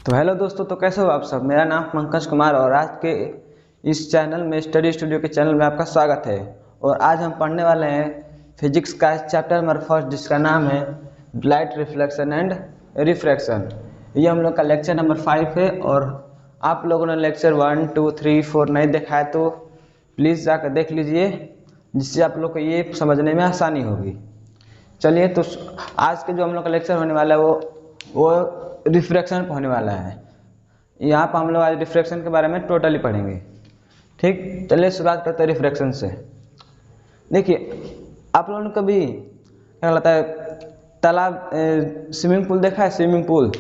तो हेलो दोस्तों, तो कैसे हो आप सब। मेरा नाम पंकज कुमार और आज के इस चैनल में स्टडी स्टूडियो के चैनल में आपका स्वागत है। और आज हम पढ़ने वाले हैं फिजिक्स का चैप्टर नंबर 1 जिसका नाम है लाइट रिफ्लेक्शन एंड रिफ्रैक्शन। ये हम लोग का लेक्चर नंबर 5 है और आप लोगों ने लेक्चर 1, 2, 3, 4 नहीं देखा है तो प्लीज़ जाकर देख लीजिए, जिससे आप लोग को ये समझने में आसानी होगी। चलिए, तो आज के जो हम लोग का लेक्चर होने वाला है वो रिफ्रैक्शन पर होने वाला है। यहाँ पर हम लोग आज रिफ्रैक्शन के बारे में टोटली पढ़ेंगे। ठीक, चलिए शुरुआत करते हैं रिफ्रैक्शन से। देखिए, आप लोगों ने कभी क्या कहता है तालाब स्विमिंग पूल देखा है? स्विमिंग पूल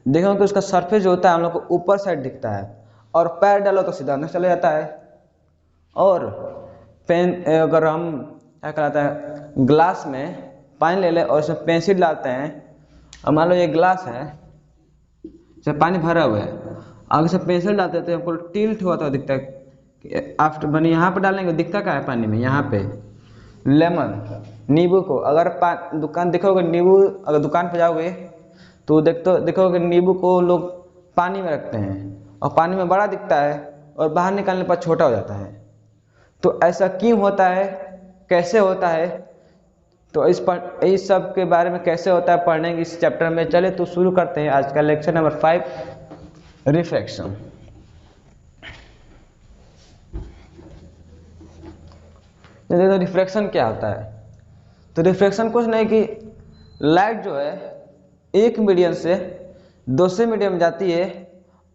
देखो कि उसका सरफेस जो होता है हम लोग को ऊपर साइड दिखता है और पैर डालो तो सीधा अंदर चले जाता है। और पेन अगर हम क्या कहता है ग्लास में पानी ले ले और उसमें पेंसिल डालते हैं और मान लो ये ग्लास है, जब पानी भरा हुआ है, आगे से पेंसिल डालते हैं तो हमको टिल्ट हुआ दिखता है। आफ्टर बनी यहाँ पे डालेंगे दिखता क्या है पानी में? यहाँ पे लेमन, नींबू को अगर दुकान देखोगे, नींबू अगर दुकान पे जाओगे तो देखोगे नींबू को लोग पानी में रखते हैं और पानी में बड़ा दिखता है और बाहर निकालने पर छोटा हो जाता है। तो ऐसा क्यों होता है, कैसे होता है? तो इस सब के बारे में कैसे होता है पढ़ने की इस चैप्टर में। चले तो शुरू करते हैं आज का लेक्चर नंबर 5, रिफ्रैक्शन। देखो रिफ्रैक्शन क्या होता है। तो रिफ्रैक्शन कुछ नहीं कि लाइट जो है एक मीडियम से दूसरे मीडियम में जाती है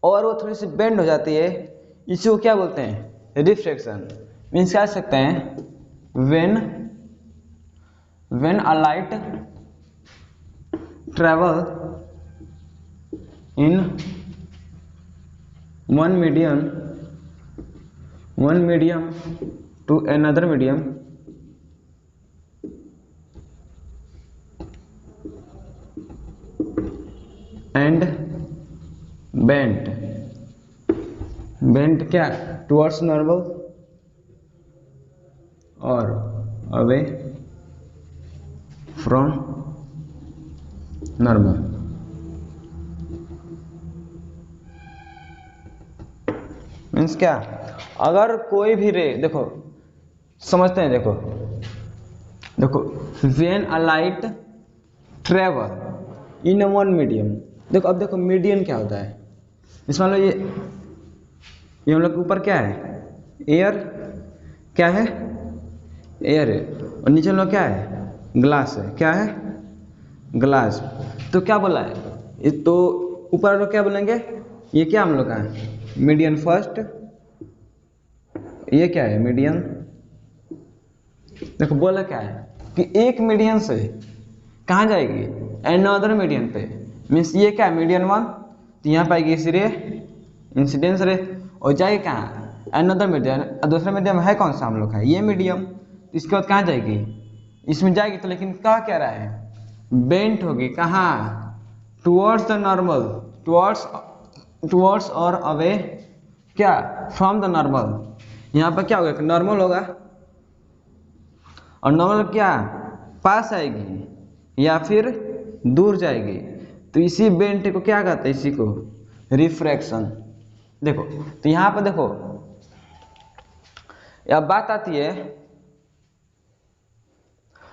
और वो थोड़ी सी बेंड हो जाती है, इसी को क्या बोलते हैं? रिफ्रैक्शन। मीन्स क्या सकते हैं when a light travel in one medium to another medium and bent क्या towards normal और away फ्रॉम नॉर्मल। मीन्स क्या? अगर कोई भी रे, देखो समझते हैं, देखो when a light travel in one medium. देखो अब देखो मीडियम क्या होता है। इस मान लो ये हम लोग के ऊपर क्या है? एयर। क्या है? एयर है। और नीचे हम लोग क्या है? ग्लास है। क्या है? ग्लास। तो क्या बोला है? ये तो ऊपर लोग क्या बोलेंगे? ये क्या हम लोग का है? Medium first. ये क्या है? मीडियम। देखो बोला क्या है कि एक मीडियम से कहाँ जाएगी? अनदर मीडियम पे। मीन्स ये क्या है? मीडियम 1, तो यहाँ पाएगी इस रे इंसिडेंस रे और जाएगी कहाँ? Another medium. दूसरा मीडियम है कौन सा हम लोग का? ये मीडियम। इसके बाद कहाँ जाएगी? इसमें जाएगी। तो लेकिन क्या कह रहा है? बेंट होगी। कहाँ? टुवर्ड्स द नॉर्मल, टुवर्ड्स और अवे क्या? From the normal. यहाँ पर क्या होगा? नॉर्मल होगा और नॉर्मल क्या पास आएगी या फिर दूर जाएगी। तो इसी बेंट को क्या कहते हैं? इसी को रिफ्रैक्शन। देखो तो यहाँ पर देखो अब बात आती है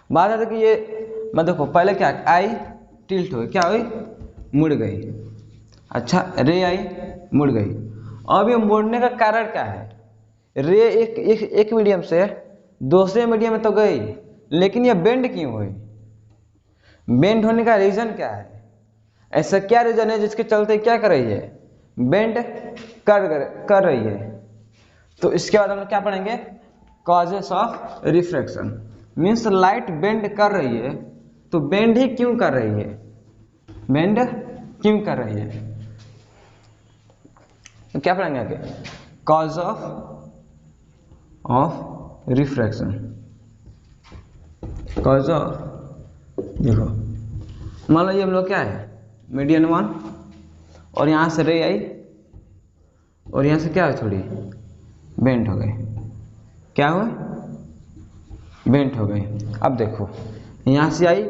कि ये मैं देखो पहले क्या आई टिल्ट हुई, क्या हुई? मुड़ गई। अच्छा, रे आई मुड़ गई। अब ये मुड़ने का कारण क्या है? रे एक मीडियम से दूसरे मीडियम में तो गई, लेकिन ये बेंड क्यों हुई? बेंड होने का रीजन क्या है? ऐसा क्या रीजन है जिसके चलते क्या कर रही है? बेंड कर रही है। तो इसके बाद हम लोग क्या पढ़ेंगे? Causes of refraction. Means light bend कर रही है, तो बेंड ही क्यों कर रही है? बेंड क्यों कर रही है? तो क्या पढ़ेंगे आगे? Cause of refraction. Cause of, देखो मान लो ये हम लोग क्या है? मीडियम 1 और यहाँ से रे आई और यहाँ से क्या है? थोड़ी बेंड हो गई। क्या हुआ? बेंट हो गई। अब देखो यहाँ से आई,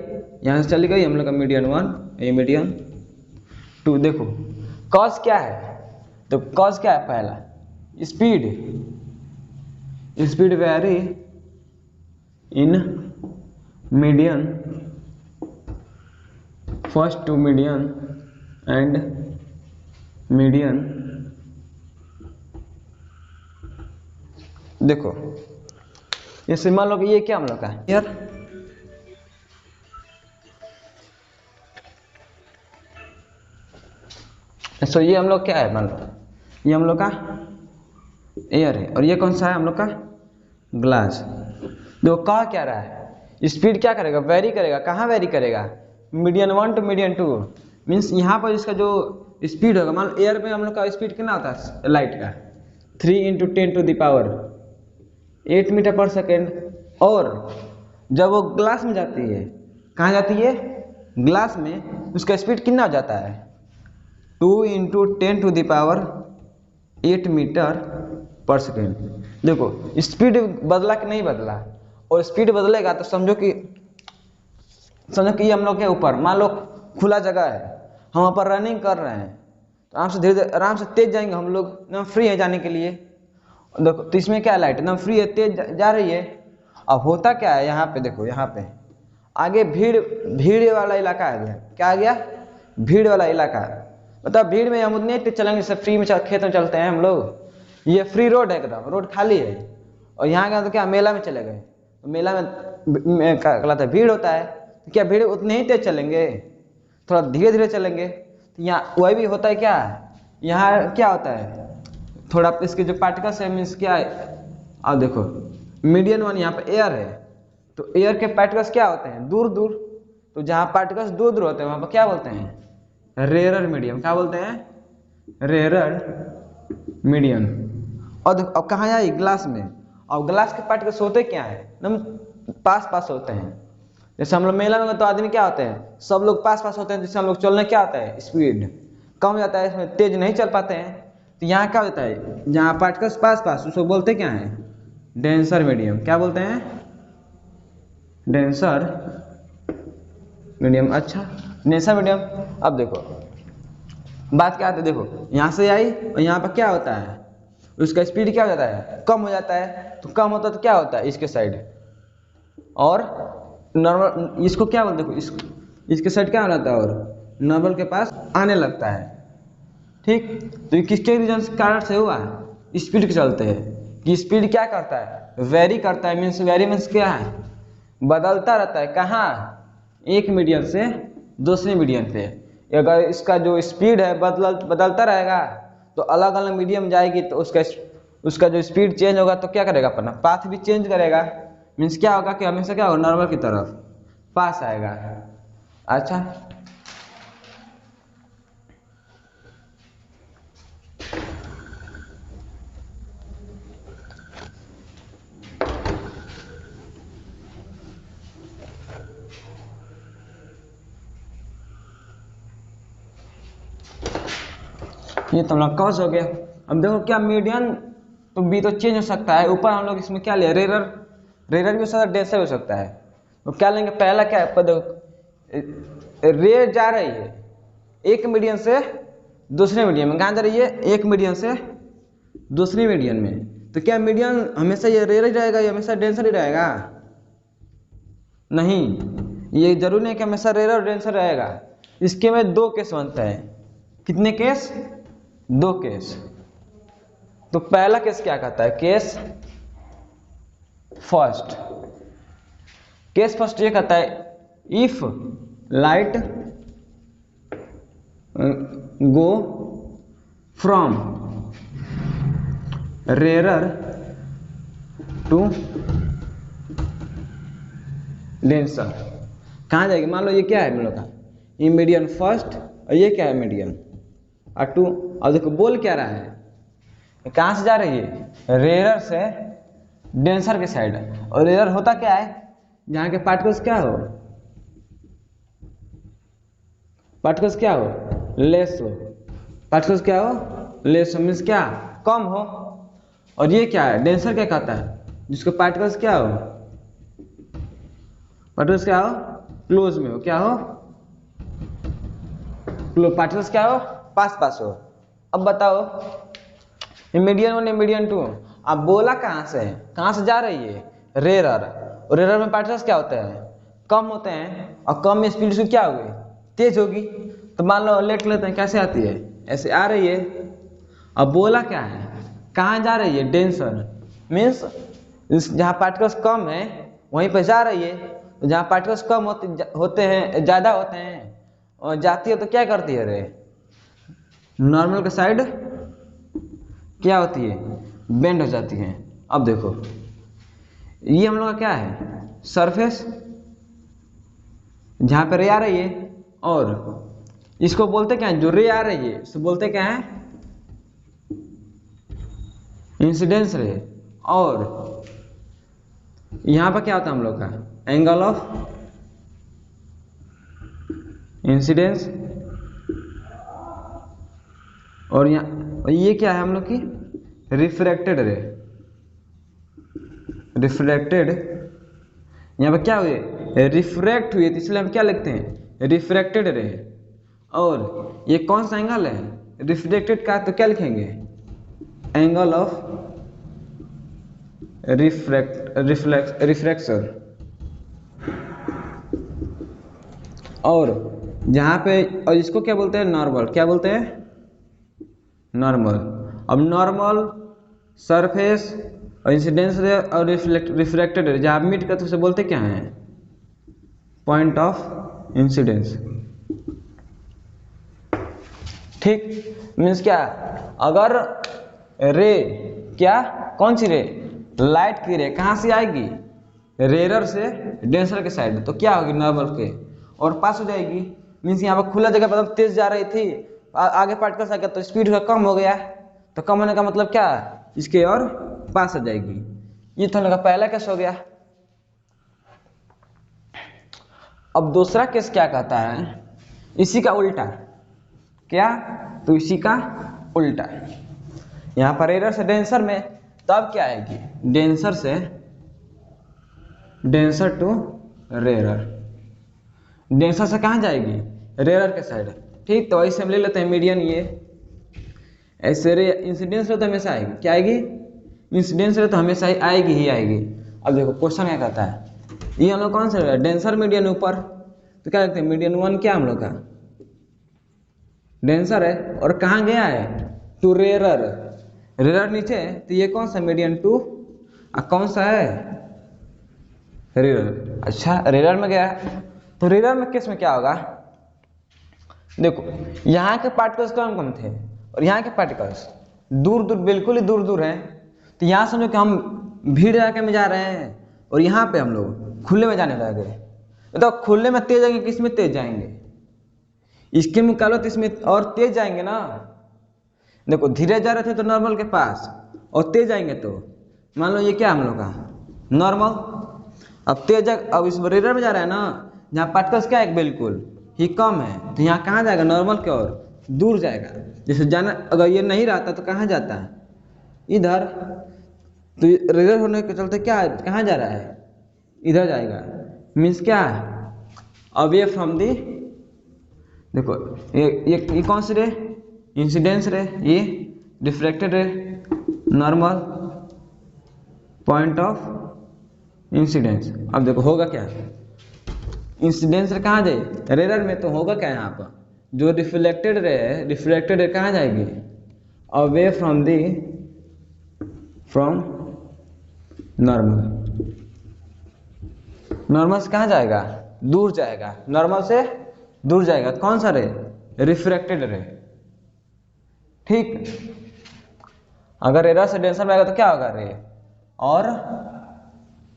यहाँ से चली गई हम लोग का मीडियम 1, ये मीडियम 2। देखो कॉज क्या है? तो कॉज क्या है? पहला speed, speed vary in median, first to median and median. देखो ये मान लो कि ये क्या हम लोग का है यार, सो ये हम लोग क्या है, मान लो ये हम लोग का एयर है और ये कौन सा है हम लोग का ग्लास। देखो कहा क्या रहा है, स्पीड क्या करेगा, वेरी करेगा। कहाँ वेरी करेगा? मीडियन 1 टू मीडियन 2, मीन्स यहाँ पर इसका जो स्पीड होगा, मान लो एयर में हम लोग का स्पीड कितना होता है लाइट का, 3 × 10⁻8 मीटर पर सेकेंड। और जब वो ग्लास में जाती है, कहाँ जाती है? ग्लास में, उसका स्पीड कितना हो जाता है? 2 × 10⁸ मीटर पर सेकेंड। देखो स्पीड बदला कि नहीं बदला, और स्पीड बदलेगा तो समझो कि ये हम लोग के ऊपर, मान लो खुला जगह है, हम वहाँ पर रनिंग कर रहे हैं, तो आराम से धीरे धीरे आराम से तेज जाएंगे हम लोग, एकदम फ्री है जाने के लिए। देखो तो इसमें क्या लाइट एकदम फ्री है, तेज जा रही है। अब होता क्या है यहाँ पे, देखो यहाँ पे आगे भीड़ वाला इलाका है। क्या आ गया? भीड़ वाला इलाका। मतलब भीड़ में हम उतने तेज चलेंगे जैसे फ्री में खेत में चलते हैं हम लोग। ये फ्री रोड है, एकदम रोड खाली है। और यहाँ का तो क्या, मेला में चले गए, तो मेला में क्या कहलाता है, भीड़ होता है। तो क्या भीड़ उतने ही तेज चलेंगे? थोड़ा धीरे धीरे चलेंगे। तो यहाँ वही भी होता है क्या, यहाँ क्या होता है, थोड़ा इसके जो पार्टिकल्स है, मीन्स क्या है, अब देखो मीडियन 1 यहाँ पे एयर है, तो एयर के पार्टिकल्स क्या होते हैं, दूर दूर। तो जहाँ पार्टिकल्स दूर दूर होते हैं वहाँ पर क्या बोलते हैं, रेयरर मीडियम। क्या बोलते हैं? Rarer medium. और अब कहाँ जाए, ग्लास में। और ग्लास के पार्टिकल्स होते क्या है, एकदम पास पास होते हैं। जैसे हम लोग मेला में तो आदमी क्या होते हैं, सब लोग पास पास होते हैं, जिससे हम लोग चलने क्या होता है, स्पीड कम हो जाता है, इसमें तेज नहीं चल पाते हैं। तो यहाँ क्या होता है, जहाँ पार्टिकल्स पास पास, उसको बोलते क्या है, डेंसर मीडियम। क्या बोलते हैं? Denser medium. अच्छा डेंसर मीडियम। अब देखो बात क्या आती है, देखो यहाँ से आई और यहाँ पर क्या होता है, उसका स्पीड क्या हो जाता है, कम हो जाता है। तो कम होता है तो क्या होता है, इसके साइड, और नॉर्मल इसको क्या बोलते, देखो इसके साइड क्या हो जाता है, और नॉर्मल के पास आने लगता है। ठीक, तो ये किसके रीजन से कारण से हुआ है, स्पीड के चलते है। कि स्पीड क्या करता है, वेरी करता है। मीन्स वेरी मीन्स क्या है, बदलता रहता है। कहाँ? एक मीडियम से दूसरे मीडियम पे। अगर इसका जो स्पीड है बदलता रहेगा, तो अलग अलग मीडियम जाएगी, तो उसका जो स्पीड चेंज होगा, तो क्या करेगा, अपना पाथ भी चेंज करेगा। मीन्स क्या होगा कि हमेशा क्या होगा, नॉर्मल की तरफ पास आएगा। अच्छा ये तो हम कॉज हो गया। अब देखो क्या, मीडियन तो भी तो चेंज हो सकता है। ऊपर हम लोग इसमें क्या ले, रेरर भी हो सकता है, डेंसर हो सकता है। तो क्या लेंगे, पहला क्या है, देखो रे जा रही है एक मीडियम से दूसरे मीडियम में। कहाँ जा रही है, एक मीडियम से दूसरी मीडियम में। तो क्या मीडियम हमेशा ये रेयर ही रहेगा, ये हमेशा डेंसर ही रहेगा? नहीं, ये जरूरी नहीं कि हमेशा रेयर और डेंसर रहेगा। इसके में दो केस बनता है। कितने केस? दो केस। तो पहला केस क्या कहता है, केस फर्स्ट। केस फर्स्ट ये कहता है, if light go from rare to denser. कहाँ जाएगी, मान लो ये क्या है हम लोग का, ये मीडियम फर्स्ट, और ये क्या है, मीडियम और टू। और देखो बोल क्या रहा है, कहाँ से जा रही है, रेयर से डेंसर के साइड। और रेयर होता क्या है, जहाँ के पार्टिकल्स क्या हो, पार्टिकल्स क्या हो, लेस हो। पार्टिकल्स क्या हो, लेस हो, मीन्स क्या, कम हो। और ये क्या है, डेंसर क्या कहता है, जिसके पार्टिकल्स क्या हो, पार्टिकल्स क्या हो, क्लोज में हो। क्या हो, पार्टिकल्स क्या हो, पास पास हो। अब बताओ ये मीडियन 1 या मीडियन 2, अब बोला कहाँ से है, कहाँ से जा रही है, रेरर। और रेरर में पार्टिकल्स क्या होते हैं, कम होते हैं, और कम में स्पीड उसकी क्या होगी, तेज होगी। तो मान लो लेट लेते हैं, कैसे आती है, ऐसे आ रही है। अब बोला क्या है, कहाँ जा रही है, डेंसर मीन्स जहाँ पार्टिकल्स कम है वहीं पर जा रही है। तो जहाँ पार्टिकल्स कम होते हैं, ज़्यादा होते हैं और जाती है तो क्या करती है रे, नॉर्मल के साइड क्या होती है, बेंड हो जाती है। अब देखो ये हम लोग का क्या है, सरफेस जहाँ पे रे आ रही है, और इसको बोलते क्या है, जो रे आ रही है इसको बोलते क्या है, इंसिडेंस रे। और यहाँ पर क्या होता है हम लोग का, एंगल ऑफ इंसिडेंस। और यहाँ ये क्या है हम लोग की, रिफ्रैक्टेड रे। रिफ्रैक्टेड यहाँ पर क्या हुए, रिफ्रैक्ट हुई, तो इसलिए हम क्या लिखते हैं, रिफ्रैक्टेड रे। और ये कौन सा एंगल है, रिफ्रैक्टेड का, तो क्या लिखेंगे, एंगल ऑफ रिफ्रैक्शन। और जहाँ पे, और इसको क्या बोलते हैं, नॉर्मल, क्या बोलते हैं, नॉर्मल। अब नॉर्मल, सरफेस और इंसिडेंस रे और रिफ्रैक्टेड रे जहाँ मीट करते उसे बोलते क्या है, पॉइंट ऑफ इंसिडेंस। ठीक, मीन्स क्या, अगर रे, क्या, कौन सी रे, लाइट की रे कहाँ से आएगी, रेरर से डेंसर के साइड, तो क्या होगी, नॉर्मल के और पास हो जाएगी। मीन्स यहाँ पर खुला जगह पर तेज जा रही थी, आगे पार्टिकल्स आ गया तो स्पीड का कम हो गया, तो कम होने का मतलब क्या, इसके और पास हो जाएगी। ये तो हम लोग का पहला केस हो गया। अब दूसरा केस क्या कहता है, इसी का उल्टा, क्या, तो इसी का उल्टा। यहाँ पर रेरर से डेंसर में तब क्या आएगी, डेंसर टू रेरर। डेंसर से कहाँ जाएगी, रेरर के साइड। ठीक, तो ऐसे हम ले लेते हैं मीडियन ये, ऐसे रे इंसिडेंस रे तो हमेशा आएगी, क्या आएगी, इंसिडेंस रे तो हमेशा आएगी ही आएगी। अब देखो क्वेश्चन क्या कहता है, ये हम लोग कौन सा, डेंसर मीडियन ऊपर, तो क्या लिखते हैं, मीडियन 1 क्या हम लोग का डेंसर है, और कहाँ गया है, टू रेरर। रेरर नीचे, तो ये कौन सा, मीडियन 2, कौन सा है, रेरर। अच्छा, रेरर में गया, तो रेरर में केस में क्या होगा, देखो यहाँ के पार्टिकल्स कम कम थे और यहाँ के पार्टिकल्स दूर दूर, बिल्कुल ही दूर दूर हैं। तो यहाँ समझो कि हम भीड़ इलाके में जा रहे हैं और यहाँ पे हम लोग खुले में जाने लगे, तो खुले में तेज जाएंगे, किस में तेज जाएंगे, इसके मुकाबले तो इसमें और तेज जाएंगे ना। देखो धीरे जा रहे थे तो नॉर्मल के पास, और तेज जाएंगे तो मान लो ये क्या हम लोग का नॉर्मल। अब तेज, अब इस रेरर में जा रहा है ना, जहाँ पार्टिकल्स क्या है, बिल्कुल ही कम है, तो यहाँ कहाँ जाएगा, नॉर्मल की ओर दूर जाएगा। जैसे जाना, अगर ये नहीं रहता तो कहाँ जाता है, इधर। तो रेरर होने के चलते क्या, कहाँ जा रहा है, इधर जाएगा। मीन्स क्या, अवे फ्रॉम दी, देखो ये कौन सी रे, इंसिडेंस रे, ये रिफ्रैक्टेड रे, नॉर्मल, पॉइंट ऑफ इंसिडेंस। अब देखो होगा क्या, इंसिडेंस रे कहाँ जाए, रेरर में, तो होगा क्या यहाँ पर, जो रिफ्लेक्टेड रे है, रिफ्लेक्टेड रे कहाँ जाएगी, away from the, from normal. Normal से कहाँ जाएगा, दूर जाएगा, नॉर्मल से दूर जाएगा। कौन सा रे, रिफ्रैक्टेड रे। ठीक, अगर रेरर से डेंसर में आएगा तो क्या होगा, रे और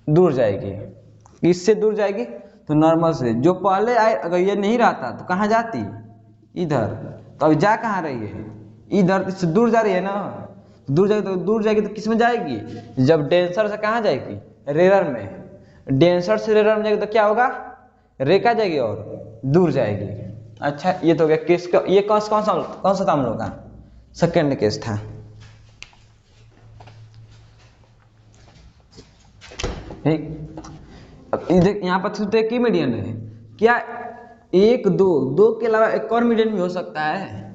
दूर जाएगी, इससे दूर जाएगी, तो नॉर्मल से जो पहले आए, अगर ये नहीं रहता तो कहाँ जाती, इधर। तो अब जा कहाँ रही है, इधर, इससे दूर जा रही है ना, दूर जाएगी तो किस में जाएगी, जब डेंसर से कहाँ जाएगी, रेरर में। डेंसर से रेरर में जाएगी तो क्या होगा, रेखा जाएगी और दूर जाएगी। अच्छा, ये तो हो गया केस का, ये कौन सा था हम लोग का, सेकेंड केस था। ठीक, अब यहाँ पर तो एक ही मीडियन है, क्या, एक दो के अलावा एक और मीडियन भी हो सकता है।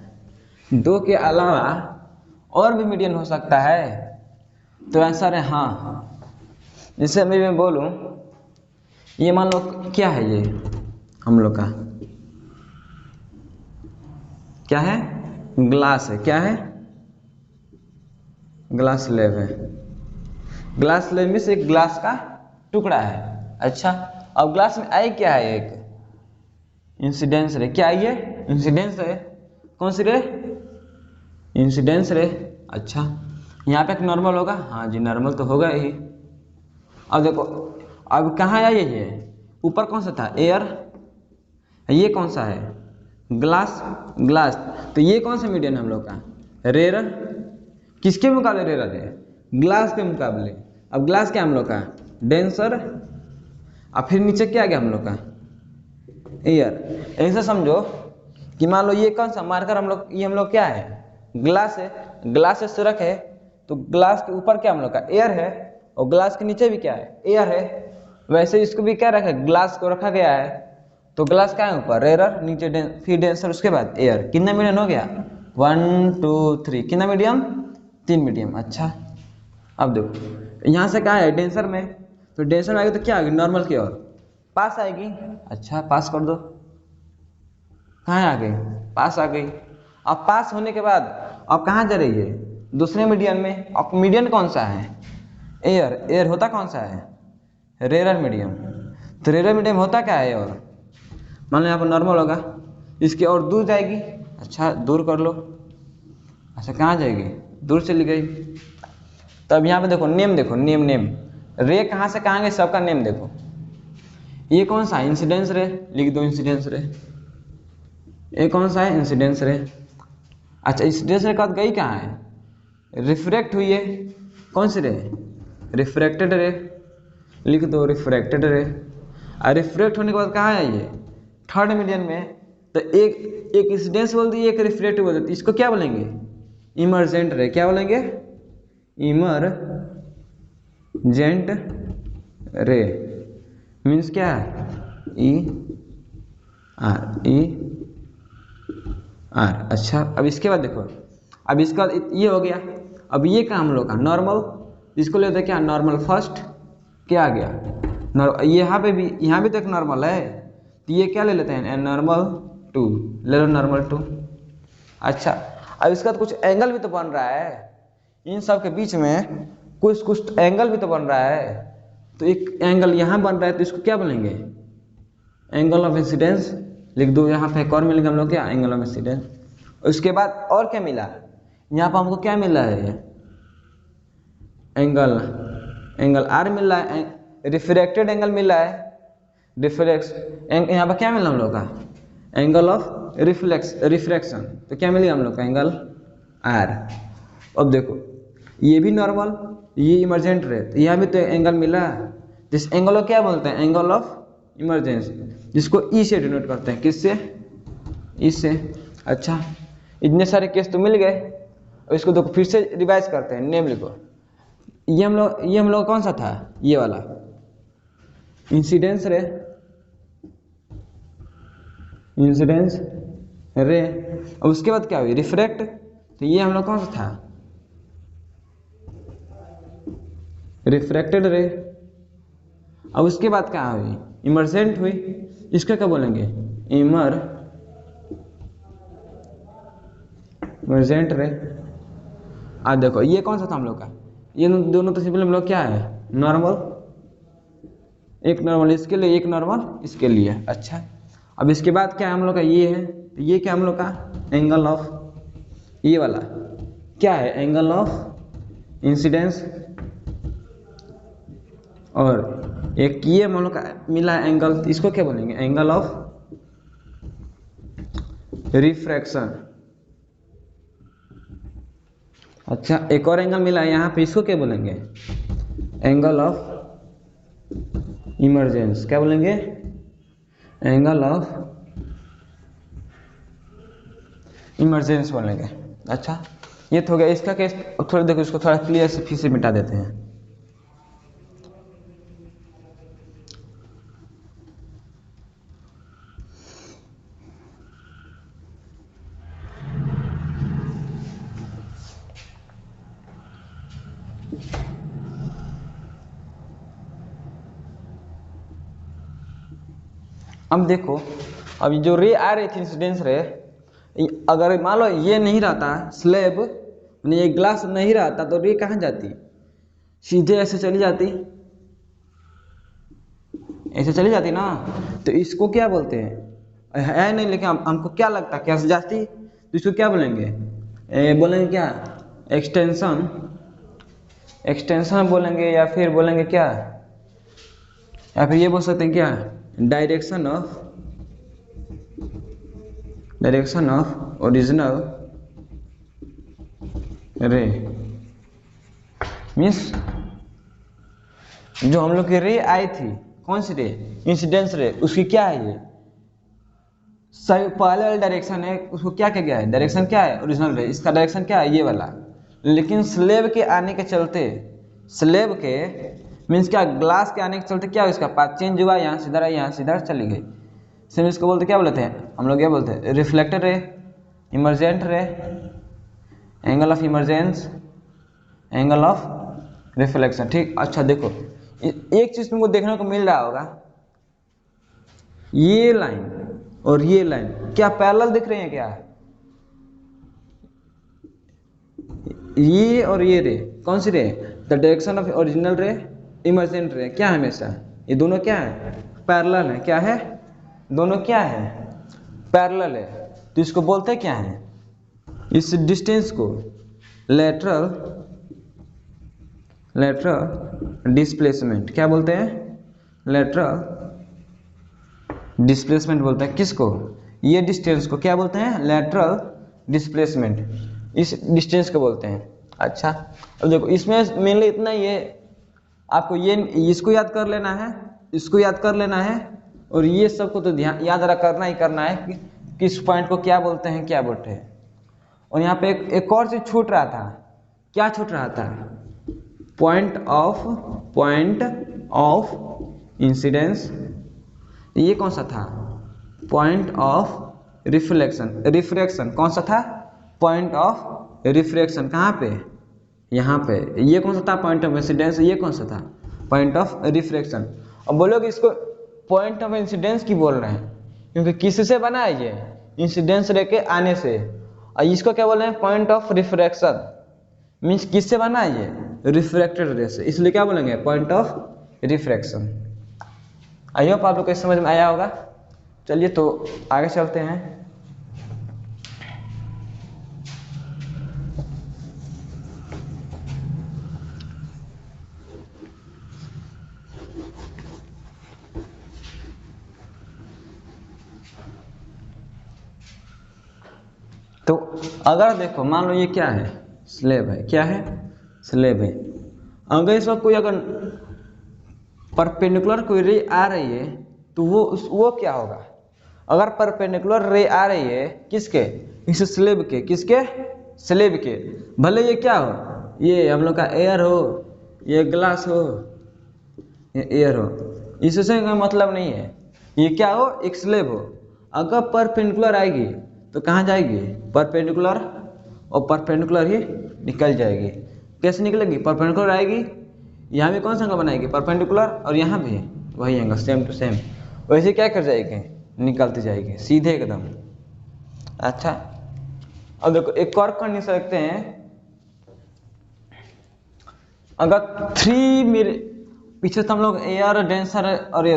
दो के अलावा और भी मीडियन हो सकता है? तो आंसर है हाँ। जैसे मैं बोलूं, ये मान लो क्या है, ये हम लोग का क्या है? ग्लास है। क्या है? ग्लास स्लैब है। ग्लास स्लैब में से एक ग्लास का टुकड़ा है। अच्छा, अब ग्लास में आई क्या है? एक इंसिडेंस रे। क्या आई है? इंसिडेंस रे। कौन सी रे? इंसिडेंस रे। अच्छा, यहाँ पे एक नॉर्मल होगा। हाँ जी, नॉर्मल तो होगा ही। अब देखो, अब कहाँ आई है ये? ऊपर कौन सा था? एयर। ये कौन सा है? ग्लास। ग्लास। तो ये कौन सा मीडियम है हम लोग का? रेयर। किसके मुकाबले रेयर है? ग्लास के मुकाबले। अब ग्लास क्या हम लोग का? डेंसर। और फिर नीचे क्या आ गया हम लोग का? एयर। ऐसे समझो कि मान लो ये कौन सा मार्कर हम लोग, ये हम लोग क्या है? ग्लास है। ग्लास से सुरख है, तो ग्लास के ऊपर क्या हम लोग का? एयर है। और ग्लास के नीचे भी क्या है? एयर है। वैसे इसको भी क्या रखा है? ग्लास को रखा गया है। तो ग्लास क्या है? ऊपर रेयर, नीचे फिर डेंसर, उसके बाद एयर। कितना मीडियम हो गया? 1 2 3। कितना मीडियम? 3 मीडियम। अच्छा, अब देखो यहाँ से क्या है? डेंसर में। तो डेंसर में आएगी तो क्या आएगी? नॉर्मल की ओर पास आएगी। अच्छा, पास कर दो। कहाँ आ गई? पास आ गई। अब पास होने के बाद अब कहाँ जा रही है? दूसरे मीडियन में। अब मीडियन कौन सा है? एयर। एयर होता कौन सा है? Rare medium. तो रेयर मीडियम होता क्या है? और मान लो यहाँ पर नॉर्मल होगा, इसकी और दूर जाएगी। अच्छा, दूर कर लो। अच्छा, कहाँ जाएगी? दूर चली गई। तब यहाँ पे देखो नेम, देखो नेम। नेम रे कहाँ से कहाँ गए? सबका नेम देखो। ये कौन सा? इंसिडेंस रे। लिख दो इंसिडेंस रे। ये कौन सा है? इंसिडेंस रे। अच्छा, इंसिडेंस रे कब गई कहाँ है? रिफ्रैक्ट हुई है। कौन सी रे? रिफ्रैक्टेड रे। लिख दो रिफ्रैक्टेड रे। और रिफ्रैक्ट होने के बाद कहाँ है ये? थर्ड मीडियन में। तो एक इंसिडेंस बोल दी, एक रिफ्रैक्टिव बोल दी, इसको क्या बोलेंगे? Emergent ray. क्या बोलेंगे? Emergent ray. मीन्स क्या है? E R. अच्छा, अब इसके बाद देखो, अब इसका ये हो गया। अब ये क्या हम लोग का? नॉर्मल। इसको लेते क्या? Normal first. क्या आ गया? यहाँ पे भी, यहाँ भी तो एक नॉर्मल है, तो ये क्या ले लेते हैं? नॉर्मल 2 ले लो, नॉर्मल 2। अच्छा, अब इसका तो कुछ एंगल भी तो बन रहा है, इन सब के बीच में कुछ कुछ एंगल भी तो बन रहा है। तो एक एंगल यहाँ बन रहा है, तो इसको क्या बोलेंगे? Angle of incidence. लिख दो। यहाँ पे एक और मिलेगा हम लोग क्या? Angle of incidence. उसके बाद और क्या मिला? यहाँ पर हमको क्या मिला है? एंगल। एंगल आर मिल रहा है। रिफ्रैक्टेड एंगल मिल रहा है। रिफ्लेक्स। यहाँ पर क्या मिला हम लोग का? Angle of refraction. तो क्या मिलेगा हम लोग का? Angle r. अब देखो, ये भी नॉर्मल, ये इमरजेंट रे, तो यहाँ भी तो एंगल मिला। जिस एंगल को क्या बोलते हैं? एंगल ऑफ इमरजेंसी, जिसको ई से डिनोट करते हैं। किससे? इससे। अच्छा, इतने सारे केस तो मिल गए। और इसको देखो फिर से रिवाइज करते हैं। नेम लिखो। ये हम लोग कौन सा था? ये वाला इंसिडेंस रे। इंसिडेंस रे। और उसके बाद क्या हुई? रिफ्रैक्ट। तो ये हम लोग कौन सा था? रिफ्रैक्टेड रे। अब उसके बाद क्या हुई? इमरजेंट हुई। इसका क्या बोलेंगे? Emergent ray. आज देखो ये कौन सा था हम लोग का? ये दोनों तो सिंपल हम लोग क्या है? नॉर्मल। एक नॉर्मल इसके लिए, एक नॉर्मल इसके लिए। अच्छा, अब इसके बाद क्या हम लोग का? ये है, तो ये क्या हम लोग का? एंगल ऑफ, ये वाला क्या है? Angle of incidence. और एक ये हम लोग का मिला एंगल, इसको क्या बोलेंगे? Angle of refraction. अच्छा, एक और एंगल मिला है यहाँ पे, इसको क्या बोलेंगे? Angle of emergence. क्या बोलेंगे? एंगल ऑफ इमरजेंस बोलेंगे। अच्छा, ये तो हो गया इसका केस। अब थोड़ा देखो, इसको थोड़ा क्लियर से फिर से मिटा देते हैं। अब देखो, अब जो रे आ रही थी इंसिडेंस रे, अगर मान लो ये नहीं रहता स्लेब, यानी ये ग्लास नहीं रहता तो रे कहाँ जाती? सीधे ऐसे चली जाती, ऐसे चली जाती ना। तो इसको क्या बोलते हैं? है नहीं, लेकिन हमको क्या लगता है कैसे जाती, तो इसको क्या बोलेंगे? बोलेंगे क्या? एक्सटेंशन, एक्सटेंशन बोलेंगे, या फिर बोलेंगे क्या, या फिर ये बोल सकते हैं क्या? Direction of, direction of original रे। मीन्स जो हम लोग की रे आई थी, कौन सी रे? इंसिडेंस रे, उसकी क्या है ये? सही पहले वाला डायरेक्शन है, उसको क्या किया गया है? डायरेक्शन क्या है? ओरिजिनल रे। इसका डायरेक्शन क्या है? ये वाला। लेकिन स्लेब के आने के चलते, स्लेब के मीन्स क्या, ग्लास के आने के चलते क्या इसका पाथ चेंज हुआ, यहाँ से इधर आई, यहाँ से इधर चली गई। सेम इसको बोलते क्या बोलते हैं हम लोग? क्या बोलते हैं? रिफ्लेक्टर रे, emergent ray, angle of emergence, angle of reflection. ठीक, अच्छा देखो, एक चीज तुमको देखने को मिल रहा होगा, ये लाइन और ये लाइन क्या पैरेलल दिख रही है क्या? ये और ये रे, कौन सी रे? द डायरेक्शन ऑफ ओरिजिनल रे, इमरजेंट रे, क्या है हमेशा? ये दोनों क्या है? पैरेलल है। क्या है? दोनों क्या है? पैरेलल है। तो इसको बोलते क्या है? इस डिस्टेंस को लेटरल, लेटरल डिस्प्लेसमेंट क्या बोलते हैं? लेटरल डिस्प्लेसमेंट बोलते हैं। किसको? ये डिस्टेंस को क्या बोलते हैं? लेटरल डिस्प्लेसमेंट, इस डिस्टेंस को बोलते हैं। अच्छा, अब देखो इसमें मेनली इतना ही है, आपको ये इसको याद कर लेना है, इसको याद कर लेना है, और ये सबको तो ध्यान याद करना ही करना है कि किस पॉइंट को क्या बोलते हैं, क्या बोलते हैं। और यहाँ पे एक और चीज छूट रहा था। क्या छूट रहा था? Point of incidence. ये कौन सा था? Point of reflection. रिफ्रैक्शन कौन सा था? Point of refraction. कहाँ पे? यहाँ पे। ये कौन सा था? Point of incidence. ये कौन सा था? Point of refraction. अब बोलोगे इसको पॉइंट ऑफ इंसिडेंस की बोल रहे हैं, क्योंकि किससे बना है ये? इंसिडेंस रे के आने से। और इसको क्या बोल रहे हैं? Point of refraction. मीन्स किससे बना है ये? रिफ्रैक्टेड रे से, इसलिए क्या बोलेंगे? Point of refraction. I hope आप लोग को समझ में आया होगा। चलिए तो आगे चलते हैं। तो अगर देखो, मान लो ये क्या है? स्लेब है। क्या है? स्लेब है। अगर इस वक्त कोई अगर परपेंडिकुलर कोई रे आ रही है तो वो क्या होगा? अगर परपेंडिकुलर रे आ रही है किसके? इस स्लेब के। किसके? स्लेब के। भले ये क्या हो, ये हम लोग का एयर हो, ये ग्लास हो, ये एयर हो, इससे कोई मतलब नहीं है। ये क्या हो? एक स्लेब हो। अगर परपेंडिकुलर आएगी तो कहाँ जाएगी? परपेंडिकुलर, और परपेंडिकुलर ही निकल जाएगी। कैसे निकलेगी? परपेंडिकुलर आएगी, यहाँ भी कौन सा एंगल बनाएगी? परपेंडिकुलर, और यहाँ भी वही एंगल, सेम टू सेम। वैसे क्या कर जाएगी? निकलती जाएगी सीधे एकदम। अच्छा, अब देखो एक और कंडीशन रखते हैं। अगर 3 मेरे पीछे तो हम लोग एयर डेंसर, और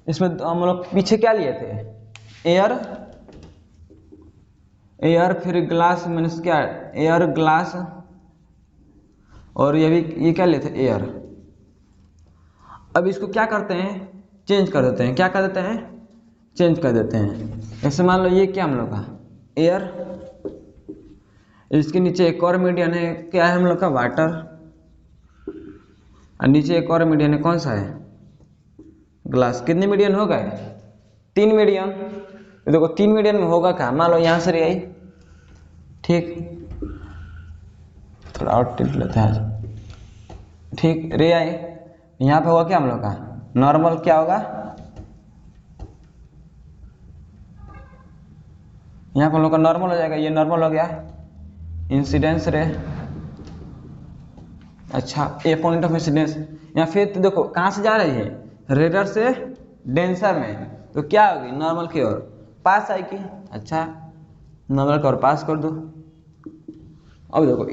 इसमें हम लोग पीछे क्या लिए थे? एयर, एयर फिर ग्लास, मीन्स क्या? एयर ग्लास, और ये भी ये क्या लेते हैं? एयर। अब इसको क्या करते हैं? चेंज कर देते हैं। क्या कर देते हैं? चेंज कर देते हैं। ऐसे मान लो ये क्या हम लोग का? एयर, इसके नीचे एक और मीडियम है, क्या है हम लोग का? वाटर। और नीचे एक और मीडियम है, कौन सा है? ग्लास। कितने मीडियम हो गए? 3 मीडियम। देखो 3 मीडियम में होगा क्या? मान लो यहाँ से रे आई, ठीक, थोड़ा और टिल्ट लेते हैं आज। ठीक, रे आई, यहाँ पे होगा क्या हम लोग का? नॉर्मल। क्या होगा? यहाँ पे हम लोग का नॉर्मल हो जाएगा। ये नॉर्मल हो गया। इंसिडेंस रे अच्छा, ए पॉइंट ऑफ इंसिडेंस। या फिर तो देखो कहाँ से जा रही है, रेडर से डेंसर में, तो क्या होगी, नॉर्मल की ओर पास आएगी। अच्छा, नॉर्मल की ओर पास कर दो। अब देखो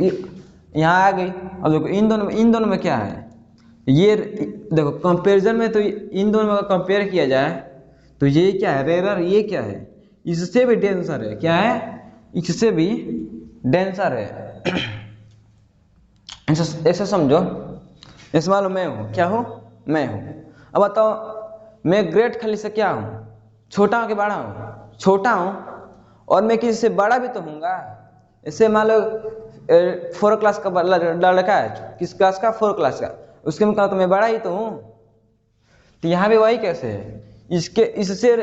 यहाँ आ गई। अब देखो इन दोनों में क्या है, ये देखो कंपैरिजन में तो इन दोनों में कंपेयर किया जाए तो ये क्या है, रेरर, ये क्या है, इससे भी डेंसर है। क्या है, इससे भी डेंसर है। ऐसा समझो, इस मान लो मैं हूँ, क्या हूँ, मैं हूँ। अब बताओ, मैं ग्रेट खली से क्या हूँ, छोटा हूँ कि बड़ा हूँ, छोटा हूँ, और मैं किसी से बड़ा भी तो हूँगा। इससे मान लो 4 क्लास का लड़का है, किस क्लास का, 4 क्लास का, उसके मुकाबले तो मैं बड़ा ही तो हूँ। तो यहाँ भी वही कैसे है, इसके इससे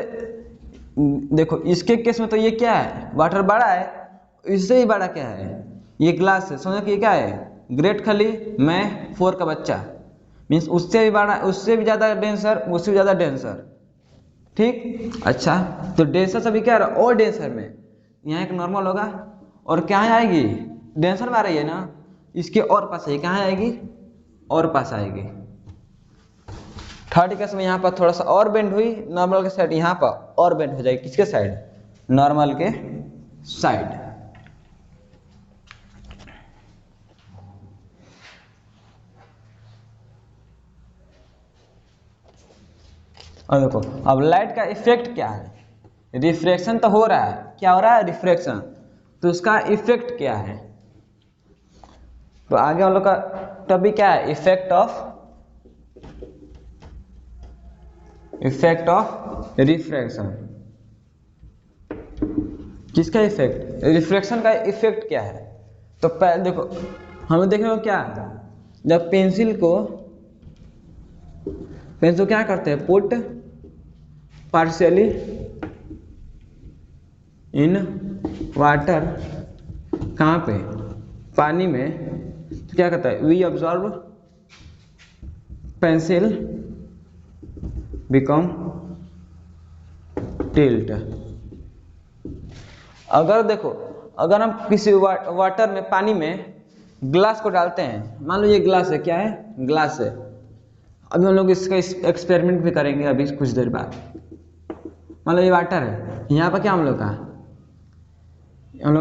देखो, इसके केस में तो ये क्या है, वाटर बड़ा है, इससे ही बड़ा क्या है, ये ग्लास है। समझो कि ये क्या है, ग्रेट खली, मैं 4 का बच्चा, मीन्स उससे भी बड़ा, उससे भी ज़्यादा डेंसर, उससे भी ज़्यादा डेंसर। ठीक, अच्छा, तो डेंसर से भी क्या रहा, और डेंसर में यहाँ एक नॉर्मल होगा, और क्या आएगी, डेंसर में आ रही है ना, इसके और पास आएगी, कहाँ आएगी, और पास आएगी। थर्ड केस में यहाँ पर थोड़ा सा और बेंड हुई, नॉर्मल के साइड, यहाँ पर और बेंड हो जाएगी, किसके साइड, नॉर्मल के साइड। और देखो, अब लाइट का इफेक्ट क्या है, रिफ्रैक्शन तो हो रहा है, क्या हो रहा है, रिफ्रैक्शन, तो उसका इफेक्ट क्या है। तो आगे हम लोग का टॉपिक क्या है, इफेक्ट ऑफ रिफ्रैक्शन। किसका इफेक्ट, रिफ्रैक्शन का इफेक्ट क्या है। तो पहले देखो, हमें देखने को क्या है, जब पेंसिल को क्या करते हैं, पुट पार्शियली इन वाटर, कहाँ पे, पानी में, तो क्या कहता है, we observe pencil become tilt. अगर देखो, अगर हम किसी वाटर में, पानी में ग्लास को डालते हैं, मान लो ये ग्लास है, क्या है, ग्लास है। अभी हम लोग इसका एक्सपेरिमेंट भी करेंगे अभी कुछ देर बाद। मान लो ये वाटर है, यहाँ पर क्या हम लोग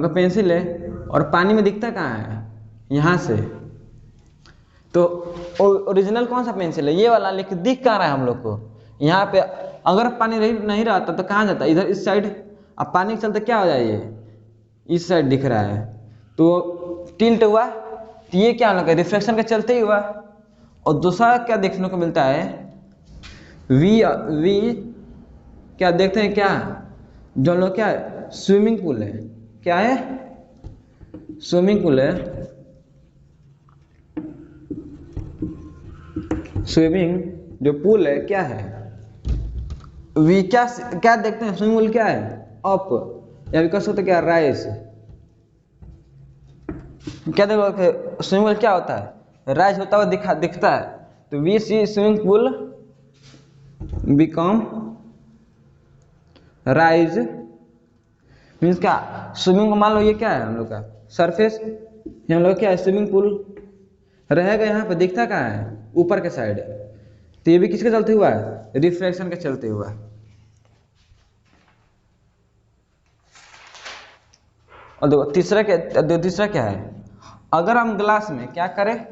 का पेंसिल है, और पानी में दिखता कहाँ है, यहाँ से। तो ओरिजिनल कौन सा पेंसिल है, ये वाला, लेकिन दिख कहाँ रहा है हम लोग को, यहाँ पे। अगर पानी नहीं रहता तो कहाँ जाता, इधर इस साइड। अब पानी के चलते क्या हो जाए, ये इस साइड दिख रहा है, तो टिल्ट हुआ। तो ये क्या लगा, रिफ्लेक्शन के चलते ही हुआ। और दूसरा क्या देखने को मिलता है, वी क्या देखते हैं, क्या जो लोग, क्या है, स्विमिंग पूल है, क्या है, स्विमिंग पूल है, स्विमिंग जो पूल है, क्या है, वी क्या देखते हैं, स्विमिंग पूल क्या है, अप, या भी कह सकते क्या, राइज। क्या देखो, स्विमिंग पूल क्या होता है, राइज होता हुआ दिखता है। तो we see swimming pool become rise, means क्या, स्विमिंग को मान लो ये क्या है हम लोग का सरफेस, हम लोग क्या है, स्विमिंग पूल रहेगा, यहाँ पे दिखता कहाँ है, ऊपर के साइड। तो ये भी किसके चलते हुआ है, रिफ्रैक्शन के चलते हुआ। और देखो तीसरा क्या है, अगर हम ग्लास में क्या करें,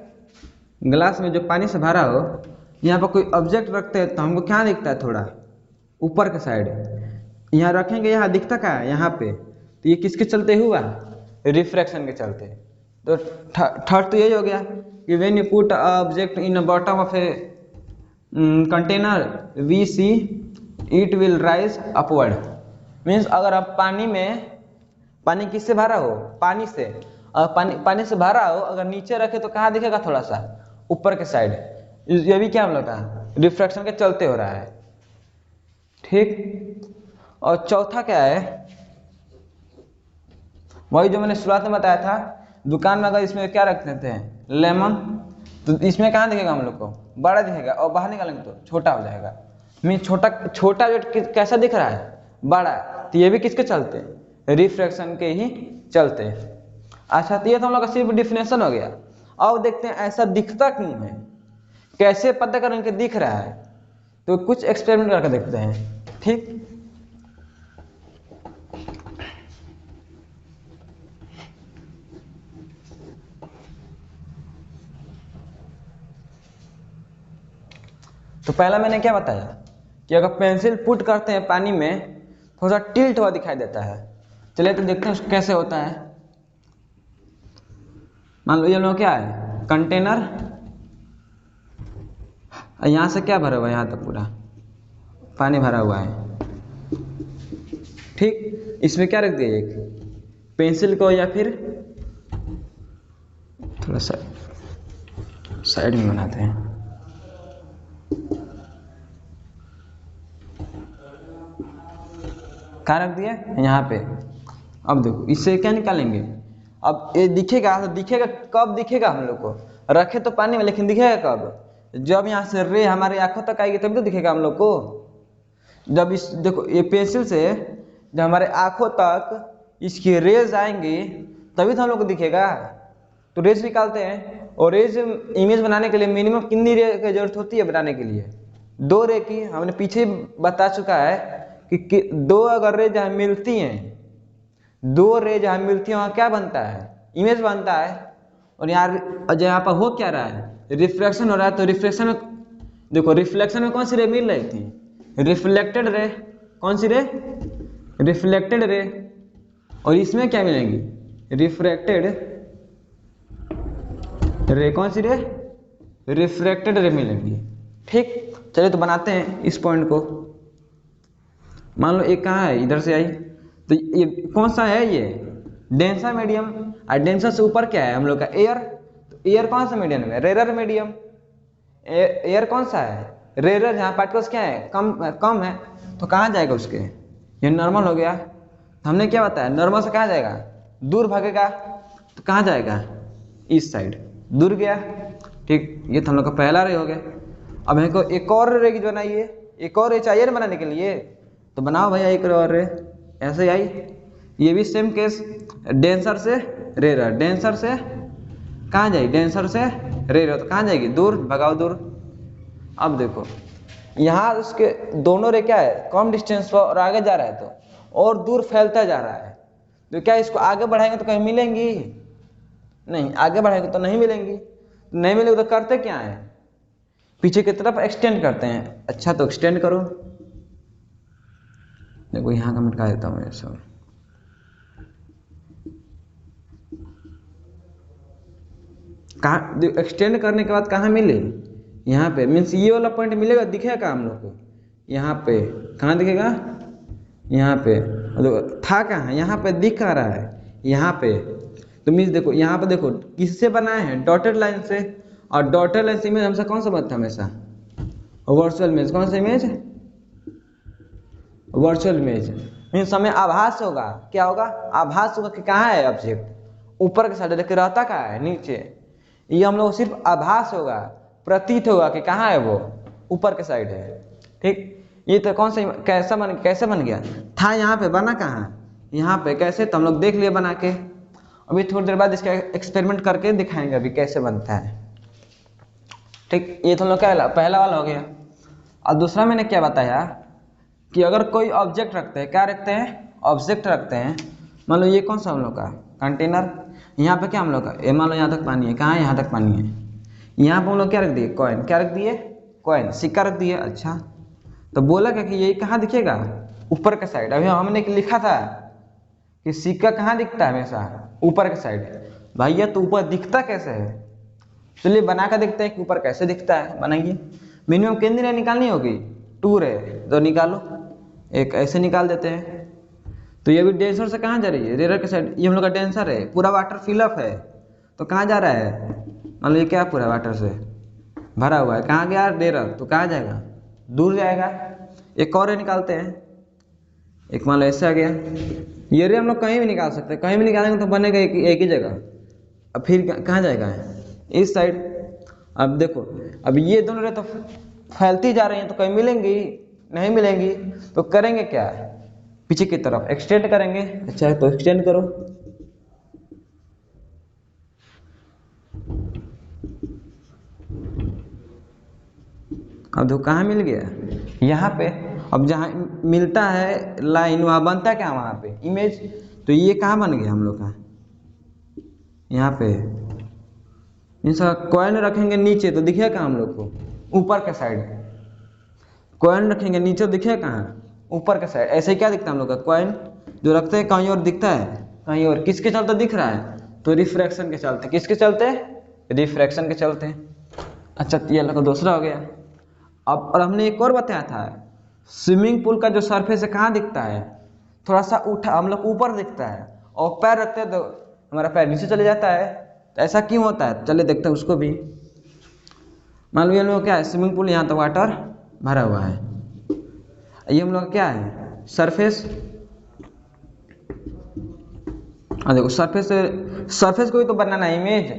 ग्लास में जो पानी से भरा हो, यहाँ पर कोई ऑब्जेक्ट रखते हैं तो हमको क्या दिखता है, थोड़ा ऊपर के साइड। यहाँ रखेंगे, यहाँ दिखता क्या है, यहाँ पे। तो ये किसके चलते हुआ, रिफ्रैक्शन के चलते। तो थर्ड तो यही हो गया कि when you put object in bottom of a container we see it will rise upward. Means अगर आप पानी किससे भरा हो, पानी से, और पानी से भरा हो, अगर नीचे रखे तो कहाँ दिखेगा, थोड़ा सा ऊपर के साइड। ये भी क्या हम लोग का रिफ्रैक्शन के चलते हो रहा है। ठीक, और चौथा क्या है, वही जो मैंने शुरुआत में बताया था, दुकान में अगर इसमें क्या रख देते हैं, लेमन, तो इसमें कहाँ दिखेगा हम लोग को, बड़ा दिखेगा, और बाहर निकालेंगे तो छोटा हो जाएगा। मीन छोटा जो कैसा दिख रहा है, बड़ा। तो ये भी किसके चलते, रिफ्रैक्शन के ही चलते। अच्छा, तो ये तो हम लोग का सिर्फ डिफिनेशन हो गया। अब देखते हैं ऐसा दिखता क्यों है, कैसे पता करें कि दिख रहा है, तो कुछ एक्सपेरिमेंट करके देखते हैं। ठीक, तो पहला मैंने क्या बताया कि अगर पेंसिल पुट करते हैं पानी में, थोड़ा सा टिल्ट हुआ दिखाई देता है। चलिए तो देखते हैं कैसे होता है। मान लो ये लोग क्या है, कंटेनर, यहाँ से क्या भरा हुआ है, यहाँ तक पूरा पानी भरा हुआ है। ठीक, इसमें क्या रख दिया, एक पेंसिल को, या फिर थोड़ा सा साइड में बनाते हैं। क्या रख दिया यहाँ पे। अब देखो इससे क्या निकालेंगे, अब ये दिखेगा, तो दिखेगा कब दिखेगा हम लोग को, रखे तो पानी में, लेकिन दिखेगा कब, जब यहाँ से रे हमारे आंखों तक आएगी तभी तो दिखेगा हम लोग को। जब इस देखो ये पेंसिल से जब हमारे आंखों तक इसकी रेज आएंगी तभी तो हम लोग को दिखेगा। तो रेज निकालते हैं, और रेज इमेज बनाने के लिए मिनिमम कितनी रे की जरूरत होती है बनाने के लिए, 2 रे की। हमने पीछे बता चुका है कि 2 अगर रे जहाँ मिलती हैं, 2 रे जहाँ मिलती हैं वहाँ क्या बनता है, इमेज बनता है। और यहाँ पर हो क्या रहा है, रिफ्लेक्शन हो रहा है। तो रिफ्लेक्शन में देखो, रिफ्लेक्शन में कौन सी रे मिल रही थी, रिफ्लेक्टेड रे। कौन सी रे, रिफ्लेक्टेड रे। और इसमें क्या मिलेंगी, रिफ्रैक्टेड रे। कौन सी रे, रिफ्रैक्टेड रे मिलेंगी। ठीक, चलिए तो बनाते हैं इस पॉइंट को। मान लो एक कहाँ है, इधर से आई, तो ये कौन सा है, ये डेंसर मीडियम। और डेंसर से ऊपर क्या है हम लोग का, एयर। तो एयर कौन सा मीडियम है, रेरर मीडियम। एयर कौन सा है, रेरर, जहाँ पार्टिकल्स क्या है, कम है। तो कहाँ जाएगा उसके, ये नॉर्मल हो गया। तो हमने क्या बताया, नॉर्मल से कहाँ जाएगा, दूर भागेगा। तो कहाँ जाएगा, इस साइड, दूर गया। ठीक, ये तो हम लोग का पहला रे हो गया। अब हमको एक और रे की बनाइए, एक और रे चाहिए ना बनाने के लिए, तो बनाओ भैया एक और रे। ऐसे आई, ये भी सेम केस, डेंसर से रेरर, डेंसर से कहाँ जाएगी, डेंसर से रेरर। तो कहाँ जाएगी, दूर, भगाओ दूर। अब देखो यहाँ उसके दोनों रे क्या है, कम डिस्टेंस पर, और आगे जा रहा है तो और दूर फैलता जा रहा है। तो क्या इसको आगे बढ़ाएंगे तो कहीं मिलेंगी नहीं, आगे बढ़ाएंगे तो नहीं मिलेंगी। नहीं मिलेगी तो करते क्या है, पीछे की तरफ एक्सटेंड करते हैं। अच्छा, तो एक्सटेंड करो। देखो यहाँ का मिटा देता हूँ ये सब। कहाँ एक्सटेंड करने के बाद कहाँ मिले, यहाँ पे, मीन्स ये वाला पॉइंट मिलेगा, दिखेगा हम लोग को यहाँ पे। कहाँ दिखेगा, यहाँ पे। था कहाँ, यहाँ पे दिख कहाँ रहा है, यहाँ पे। तो मीन्स देखो यहाँ पे, देखो किससे बनाए हैं, डॉटेड लाइन से। और डॉटेड लाइन से इमेज हमेशा कौन सा बनता है, हमेशा वर्चुअल इमेज। कौन सा इमेज, वर्चुअल इमेज। मीन्स हमें आभास होगा, क्या होगा, आभास होगा कि कहाँ है ऑब्जेक्ट, ऊपर के साइड, लेकिन रहता कहाँ है, नीचे। ये हम लोग सिर्फ आभास होगा, प्रतीत होगा कि कहाँ है वो, ऊपर के साइड है। ठीक, ये तो कौन सा कैसे बन गया, था यहाँ पे, बना कहाँ, यहाँ पे। कैसे, तो हम लोग देख लिए बना के। अभी थोड़ी देर बाद इसका एक्सपेरिमेंट करके दिखाएंगे अभी कैसे बनता है। ठीक, ये तो हम लोग क्या पहला वाला हो गया। और दूसरा मैंने क्या बताया कि अगर कोई ऑब्जेक्ट रखते हैं, क्या रखते हैं, ऑब्जेक्ट रखते हैं। मान लो ये कौन सा हम लोग का कंटेनर, यहाँ पे क्या हम लोग का, ये मान लो यहाँ तक पानी है, कहाँ है, यहाँ तक पानी है। यहाँ पे हम लोग क्या रख दिए, कॉइन। क्या रख दिए, कॉइन, सिक्का रख दिए। अच्छा, तो बोला क्या कि ये कहाँ दिखेगा, ऊपर का साइड। अभी हमने लिखा था कि सिक्का कहाँ दिखता है, हमेशा ऊपर के साइड। भैया तो ऊपर दिखता कैसे है, चलिए बना कर देखते हैं कि ऊपर कैसे दिखता है। बनाइए, मिनिमम कितनी रे निकालनी होगी, 2 रे। तो निकालो, एक ऐसे निकाल देते हैं। तो ये भी डेंसर से कहाँ जा रही है, रेरर के साइड। ये हम लोग का डेंसर है, पूरा वाटर फिलअप है, तो कहाँ जा रहा है, मान लो ये क्या पूरा वाटर से भरा हुआ है, कहाँ गया रेरर, तो कहाँ जाएगा, दूर जाएगा। एक और रे निकालते हैं, एक मान लो ऐसे आ गया। ये रे हम लोग कहीं भी निकाल सकते हैं, कहीं भी निकालेंगे तो बनेगा एक ही जगह। अब फिर कहाँ जाएगा, इस साइड। अब देखो, अब ये दोनों रे तो फैलती जा रही हैं, तो कहीं मिलेंगी नहीं मिलेंगी। तो करेंगे क्या, पीछे की तरफ एक्सटेंड करेंगे। अच्छा, तो एक्सटेंड करो। अब देखो कहाँ मिल गया, यहाँ पे। अब जहाँ मिलता है लाइन वहाँ बनता है क्या, वहाँ पे इमेज। तो ये कहाँ बन गया हम लोग का, यहाँ पे। इंसा कॉइन रखेंगे नीचे तो दिखेगा कहाँ हम लोग को, ऊपर के साइड। कॉइन रखेंगे नीचे तो दिखेगा कहाँ, ऊपर के साइड। ऐसे ही क्या दिखता है हम लोग का, कॉइन जो रखते हैं कहीं और दिखता है कहीं और। किसके चलते दिख रहा है, तो रिफ्रैक्शन के चलते। किसके चलते, रिफ्रैक्शन के चलते। अच्छा ये लोग का दूसरा हो गया। अब और हमने एक और बताया था, स्विमिंग पूल का जो सरफेस है कहाँ दिखता है, थोड़ा सा उठा हम लोग ऊपर दिखता है, और पैर रखते हैं तो हमारा पैर नीचे चले जाता है। तो ऐसा क्यों होता है, चले देखते हैं उसको भी। मान लो ये हम लोग क्या है, स्विमिंग पूल, यहाँ तो वाटर भरा हुआ है। ये हम लोग क्या है, सरफेस। देखो सरफेस, सरफेस को ही तो बनाना है इमेज।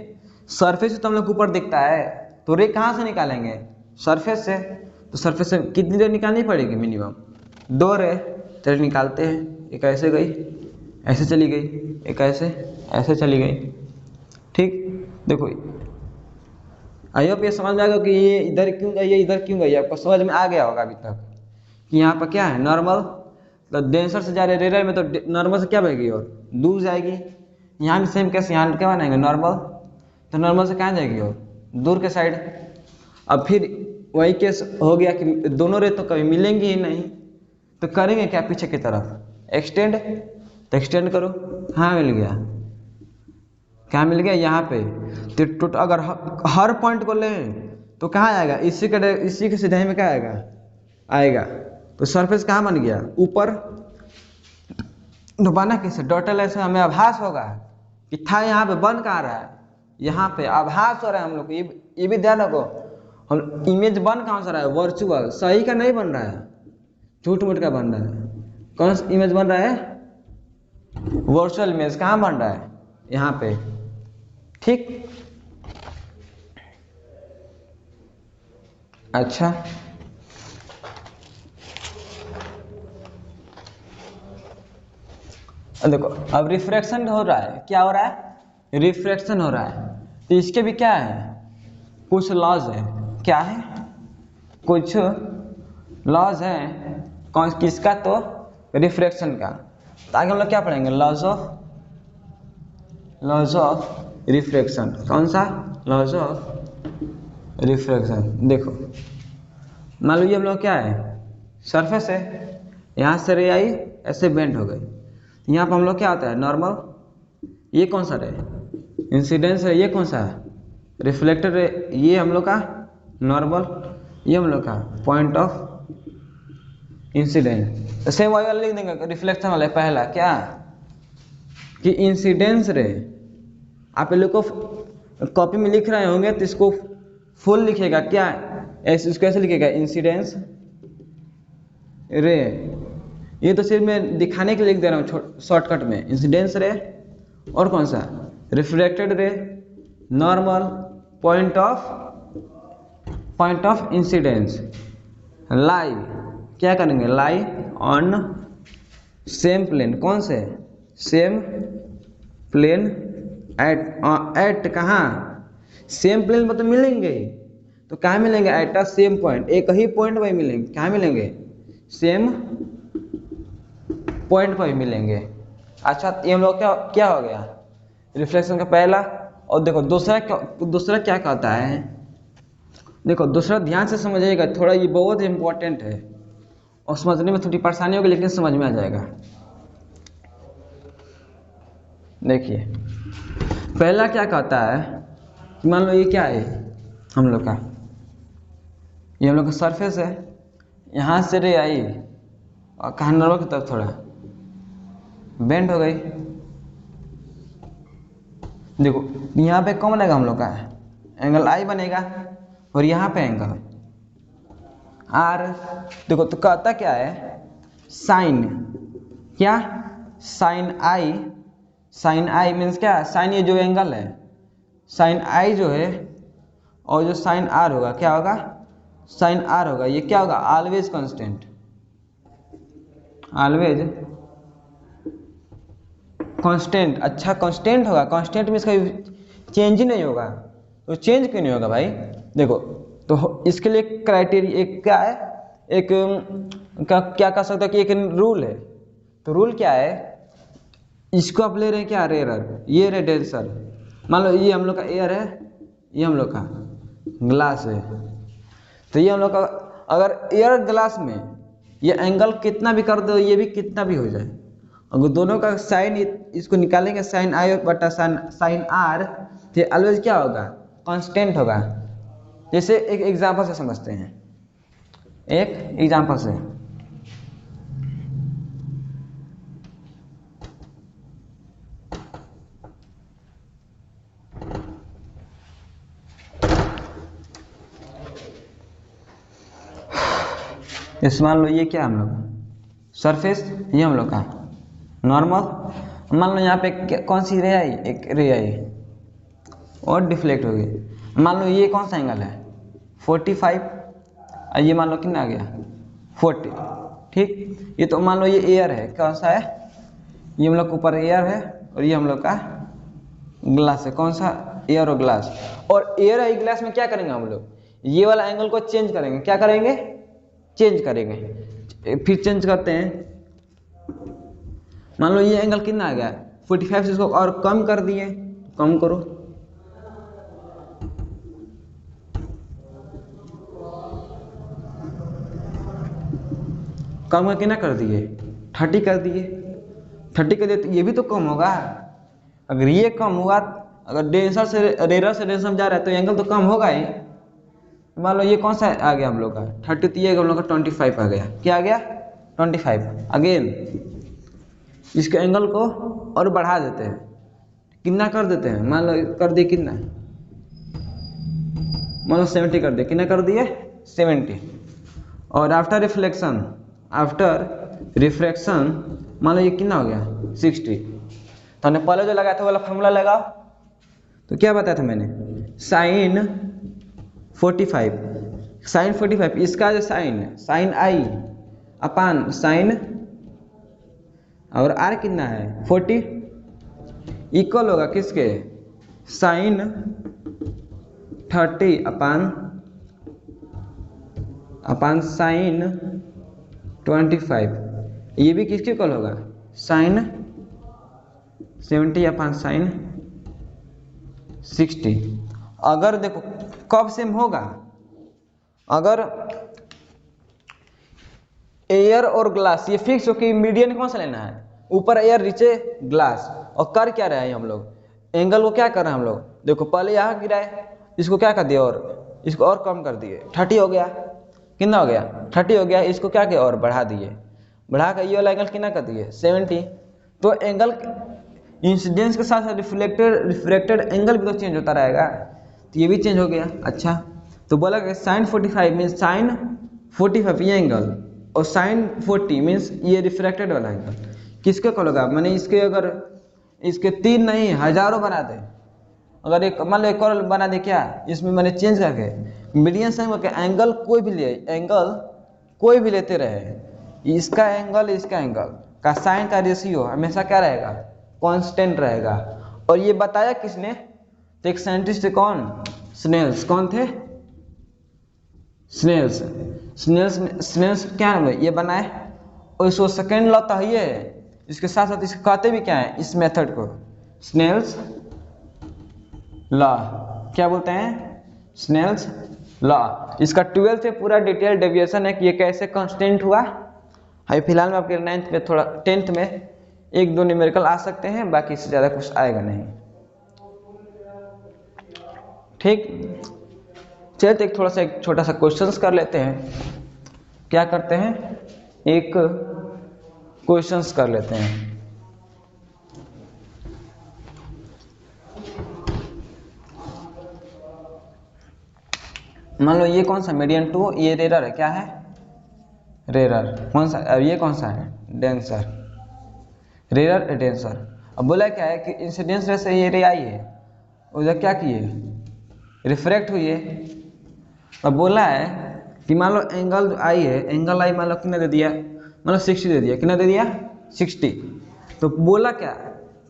सरफेस तो हम लोग ऊपर दिखता है, तो रे कहाँ से निकालेंगे, सरफेस से। तो सरफेस से कितनी रे निकालनी पड़ेगी, मिनिमम 2 रे। तो निकालते हैं, एक ऐसे गई, ऐसे चली गई, एक ऐसे चली गई। ठीक, देखो आई होप ये समझ में आ गया कि ये इधर क्यों गई, ये इधर क्यों गई। आपको समझ में आ गया होगा अभी तक कि यहाँ पर क्या है, नॉर्मल। तो डेंसर से जा रहे रेयर में, तो नॉर्मल से क्या बहेगी और दूर जाएगी। यहाँ भी सेम केस, यहाँ क्या बनाएंगे, नॉर्मल। तो नॉर्मल से कहाँ जाएगी और दूर के साइड। अब फिर वही केस हो गया कि दोनों रे तो कभी मिलेंगी ही नहीं, तो करेंगे क्या, पीछे की तरफ एक्सटेंड। तो एक्सटेंड करो, हाँ मिल गया, क्या मिल गया यहाँ पे। तो अगर हर पॉइंट को लें तो कहाँ आएगा, इसी के सीधे में क्या आएगा। तो सरफेस कहाँ बन गया, ऊपर। डुबाना कैसे, डॉटेड लाइन से हमें आभास होगा कि था यहाँ पे, बन कहाँ रहा है, यहाँ पे आभास हो रहा है हम लोग को। ये भी ध्यान रखो, हम इमेज बन कहाँ से रहा है, वर्चुअल। सही का नहीं बन रहा है, झूठ मूठ का बन रहा है। कौन सा इमेज बन रहा है, वर्चुअल इमेज। कहाँ बन रहा है, यहाँ पे। ठीक, अच्छा देखो अब रिफ्रैक्शन हो रहा है, क्या हो रहा है, रिफ्रैक्शन हो रहा है। तो इसके भी क्या है, कुछ लॉज है। क्या है, कुछ लॉज है। कौन किसका, तो रिफ्रैक्शन का। तो आगे हम लोग क्या पढ़ेंगे, लॉज ऑफ रिफ्रैक्शन। कौन सा, लॉज ऑफ रिफ्रैक्शन। देखो मान लो ये हम लोग क्या है, सरफेस है, यहाँ से रे आई ऐसे बेंड हो गई। यहाँ पर हम लोग क्या होता है, नॉर्मल। ये कौन सा रे, इंसिडेंस है। ये कौन सा है, रिफ्लेक्टर रे। ये हम लोग का नॉर्मल, ये हम लोग का पॉइंट ऑफ इंसिडेंस। तो सेम वही वाला लिख देंगे, रिफ्लेक्शन वाला पहला क्या कि इंसिडेंस रे। आप लोग को कॉपी में लिख रहे होंगे तो इसको फुल लिखेगा क्या, ऐसे इसको ऐसे लिखेगा, इंसिडेंस रे। ये तो सिर्फ मैं दिखाने के लिए लिख दे रहा हूँ शॉर्टकट में, इंसिडेंस रे। और कौन सा, reflected ray, normal, point of incidence. Lie क्या करेंगे, लाई ऑन सेम प्लेन। कौन से, सेम प्लेन एट कहाँ, सेम प्लेन में तो मिलेंगे। तो कहाँ मिलेंगे, एट अ सेम पॉइंट। एक ही पॉइंट वही मिलेंगे, कहाँ मिलेंगे, सेम पॉइंट पर ही मिलेंगे। अच्छा ये हम लोग क्या हो गया, रिफ्लेक्शन का पहला। और देखो दूसरा क्या कहता है, देखो दूसरा ध्यान से समझिएगा, थोड़ा ये बहुत इंपॉर्टेंट है और समझने में थोड़ी परेशानी होगी, लेकिन समझ में आ जाएगा। देखिए पहला क्या कहता है कि मान लो ये क्या है, हम लोग का ये हम लोग का सरफेस है, यहाँ से रे आई और कहाँ नॉर्मल की तरफ थोड़ा बेंड हो गई। देखो यहाँ पे कौन बनेगा, हम लोग का एंगल आई बनेगा, और यहाँ पे एंगल आर। देखो तो कहता क्या है, साइन, क्या साइन आई मीन्स क्या, साइन ये जो एंगल है, साइन आई जो है, और जो साइन आर होगा क्या होगा, साइन आर होगा। ये क्या होगा, ऑलवेज कांस्टेंट, ऑलवेज कांस्टेंट। अच्छा कांस्टेंट होगा, कांस्टेंट में इसका चेंज ही नहीं होगा। तो चेंज क्यों नहीं होगा भाई, देखो तो इसके लिए क्राइटेरिया एक क्या है, एक क्या कह सकते हो कि एक रूल है। तो रूल क्या है, इसको आप ले रहे हैं क्या, रेयर, ये रहे डेंसर। मान लो ये हम लोग का एयर है, ये हम लोग का ग्लास है। तो ये हम लोग का अगर एयर ग्लास में ये एंगल कितना भी कर दो, ये भी कितना भी हो जाए, अगर दोनों का साइन इसको निकालेंगे साइन आई बटा साइन आर, तो ऑलवेज क्या होगा, कांस्टेंट होगा। जैसे एक एग्जांपल से समझते हैं, एक एग्जांपल से। जैसे मान लो ये क्या हम लोग सरफेस, ये हम लोग का नॉर्मल। मान लो यहाँ पे कौन सी रे आई, एक रे आई और डिफ्लेक्ट हो गई। मान लो ये कौन सा एंगल है 45, और ये मान लो कितना आ गया 40, ठीक। ये तो मान लो ये एयर है, कौन सा है, ये हम लोग के ऊपर एयर है और ये हम लोग का ग्लास है, कौन सा, एयर और ग्लास। और एयर और ग्लास में क्या करेंगे हम लोग, ये वाला एंगल को चेंज करेंगे, क्या करेंगे, चेंज करेंगे। फिर चेंज करते हैं, मान लो ये एंगल कितना आ गया 45 से इसको और कम कर दिए, कम करो, कम का कितना कर दिए 30 कर दिए, 30 कर दिए तो ये भी तो कम होगा। अगर ये कम हुआ, अगर डेंसर से रेयर से डेंसर जा रहा है तो एंगल तो कम होगा ही। मान लो ये कौन सा आ गया हम लोग का 30, तो ये हम लोग का 25 आ गया, क्या आ गया 25। अगेन इसके एंगल को और बढ़ा देते हैं, कितना कर देते हैं, मान लो कर दिए कितना, मान लो 70 कर दिए, कितना कर दिए 70। और आफ्टर रिफ्रैक्शन मान लो ये कितना हो गया 60। तो हमने पहले जो लगाया था वाला फॉर्मूला लगाओ, तो क्या बताया था मैंने, साइन 45 इसका जो साइन आई अपान साइन, और आर कितना है 40, इक्वल होगा किसके, साइन 30 अपान साइन 25। ये भी किसके इक्वल होगा, साइन 70 अपान साइन 60। अगर देखो कब सेम होगा, अगर एयर और ग्लास ये फिक्स हो कि मीडियन कौन सा लेना है, ऊपर एयर नीचे ग्लास, और कर क्या रहे हैं हम लोग, एंगल को क्या कर रहे हैं हम लोग, देखो पहले यहाँ गिराए, इसको क्या कर दिया और इसको और कम कर दिए, 30 हो गया, कितना हो गया 30 हो गया, इसको क्या किया और बढ़ा दिए, बढ़ा कर ये वाला एंगल कितना कर दिए 70। तो एंगल इंसिडेंस के साथ रिफ्लेक्टेड एंगल भी तो चेंज होता रहेगा, तो ये भी चेंज हो गया। अच्छा, तो बोला कि साइन 45 मीन्स साइन 45 ये एंगल, और साइन 40 मीन्स ये रिफ्रैक्टेड वाला एंगल किसके इक्वल होगा, मैंने इसके अगर इसके 3 नहीं हजारों बना दे, अगर एक मान लो एक और बना दे, क्या इसमें मैंने चेंज करके मीडियन साइन के एंगल कोई भी ले, एंगल कोई भी लेते रहे, इसका एंगल का साइन का रेशियो हमेशा क्या रहेगा, कांस्टेंट रहेगा। और ये बताया किसने, तो एक साइंटिस्ट थे, कौन, स्नेल्स, कौन थे, स्नेल्स क्या है ये बनाए, और इसको सेकेंड लॉ तो है, इसके साथ साथ इसके कहते भी क्या है इस मेथड को, स्नेल्स लॉ, क्या बोलते हैं, स्नेल्स लॉ। इसका 12th में पूरा डिटेल डेविएशन है कि ये कैसे कांस्टेंट हुआ। अभी फिलहाल में आपके 9th में थोड़ा 10th में 1-2 न्यूमेरिकल आ सकते हैं, बाकी इससे ज़्यादा कुछ आएगा नहीं, ठीक। चलिए तो एक छोटा सा क्वेश्चंस कर लेते हैं, क्या करते हैं, एक क्वेश्चंस कर लेते हैं। मान लो ये कौन सा मीडियन 2, ये रेयर है, क्या है रेयर, कौन सा, और ये कौन सा है डेंसर, रेयर डेंसर। अब बोला क्या है कि इंसिडेंस रे से ये रे आई है, उधर क्या किए रिफ्रैक्ट हुई है। अब बोला है कि मान लो एंगल आई है, एंगल आई मान लो कितना दे दिया, मान लो 60 दे दिया, कितना दे दिया 60। तो बोला क्या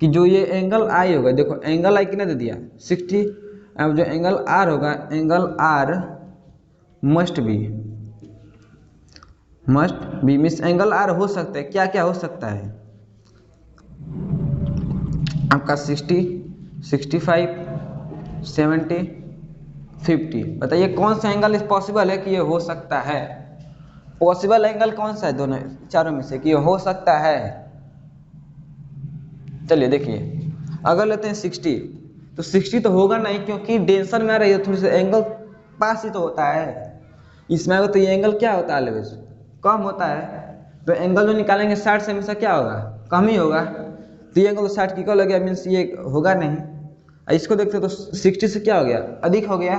कि जो ये एंगल आई होगा, देखो एंगल आई कितना दे दिया 60, अब जो एंगल आर होगा, angle r must be means angle r हो सकते हैं, क्या क्या हो सकता है आपका 60, 65, 70, 50। बताइए कौन सा एंगल इस पॉसिबल है कि ये हो सकता है। पॉसिबल एंगल कौन सा है दोनों चारों में से कि ये हो सकता है। चलिए देखिए, अगर लेते हैं 60 तो 60 तो होगा नहीं, क्योंकि डेंसर में आ रही है थोड़ी सी एंगल पास ही तो होता है। इसमें अगर तो ये एंगल क्या होता है ऑलवेज कम होता है, तो एंगल जो निकालेंगे 60 से हमेशा क्या होगा, कम ही होगा। तो ये एंगल तो 60 की कल हो गया, मीन्स ये होगा नहीं। इसको देखते तो 60 से क्या हो गया, अधिक हो गया।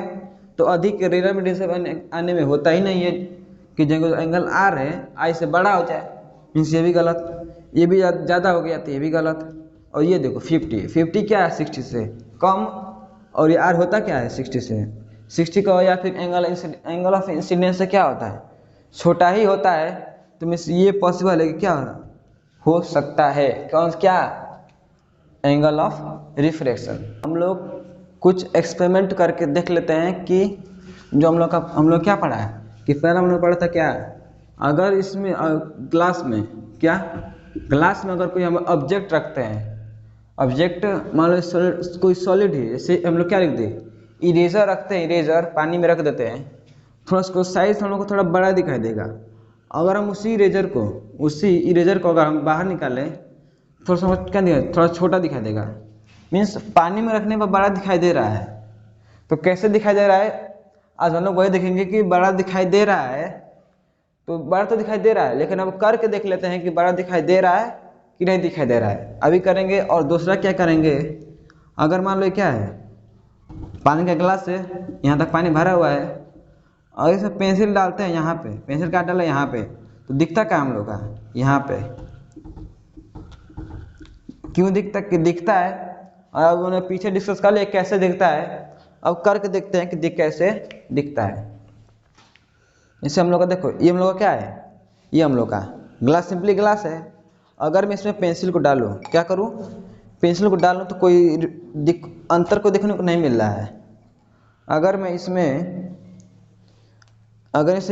तो अधिक रेयर में डेंसर आने में होता ही नहीं है कि जो एंगल आर है आई से बड़ा हो जाए, मीन्स ये भी गलत। ये भी ज़्यादा हो गया तो ये भी गलत। और ये देखो 50 क्या है 60 से कम, और ये आर होता क्या है 60 से, 60 का या फिर एंगल ऑफ इंसिडेंस से क्या होता है, छोटा ही होता है। तो मीन्स ये पॉसिबल है कि क्या हो सकता है, कौन क्या, एंगल ऑफ रिफ्रैक्शन। हम लोग कुछ एक्सपेरिमेंट करके देख लेते हैं कि जो हम लोग क्या पढ़ा है कि पहला हम लोग पढ़ा था क्या, अगर इसमें ग्लास में क्या, ग्लास में अगर कोई हम ऑब्जेक्ट रखते हैं, ऑब्जेक्ट मान लो कोई सॉलिड है, जैसे हम लोग क्या लिख दे, इरेजर रखते हैं, इरेजर पानी में रख देते हैं, थोड़ा उसको साइज हम लोग को थोड़ा बड़ा दिखाई देगा। अगर हम उसी इरेजर को अगर हम बाहर निकालें, थोड़ा सा क्या दिखाई, थोड़ा छोटा दिखाई देगा। मीन्स पानी में रखने पर बड़ा दिखाई दे रहा है। तो कैसे दिखाई दे रहा है, आज हम लोग वही देखेंगे कि बड़ा दिखाई दे रहा है, तो बड़ा तो दिखाई दे रहा है, लेकिन अब करके देख लेते हैं कि बड़ा दिखाई दे रहा है कि नहीं दिखाई दे रहा है, अभी करेंगे। और दूसरा क्या करेंगे, अगर मान लो क्या है, पानी का गिलास है, यहाँ तक पानी भरा हुआ है, और इसमें पेंसिल डालते हैं, यहाँ पे पेंसिल काट डाला यहाँ पे, तो दिखता क्या हम लोग का, यहाँ पे क्यों दिखता है। अब उन्होंने पीछे डिस्कस कर लिया कैसे दिखता है, अब करके देखते हैं कि कैसे दिखता है। जैसे हम लोग का देखो, ये हम लोग का क्या है, ये हम लोग का ग्लास, सिंपली ग्लास है। अगर मैं इसमें पेंसिल को डालूँ, क्या करूँ, पेंसिल को डालूँ तो कोई अंतर को देखने को नहीं मिल रहा है। अगर मैं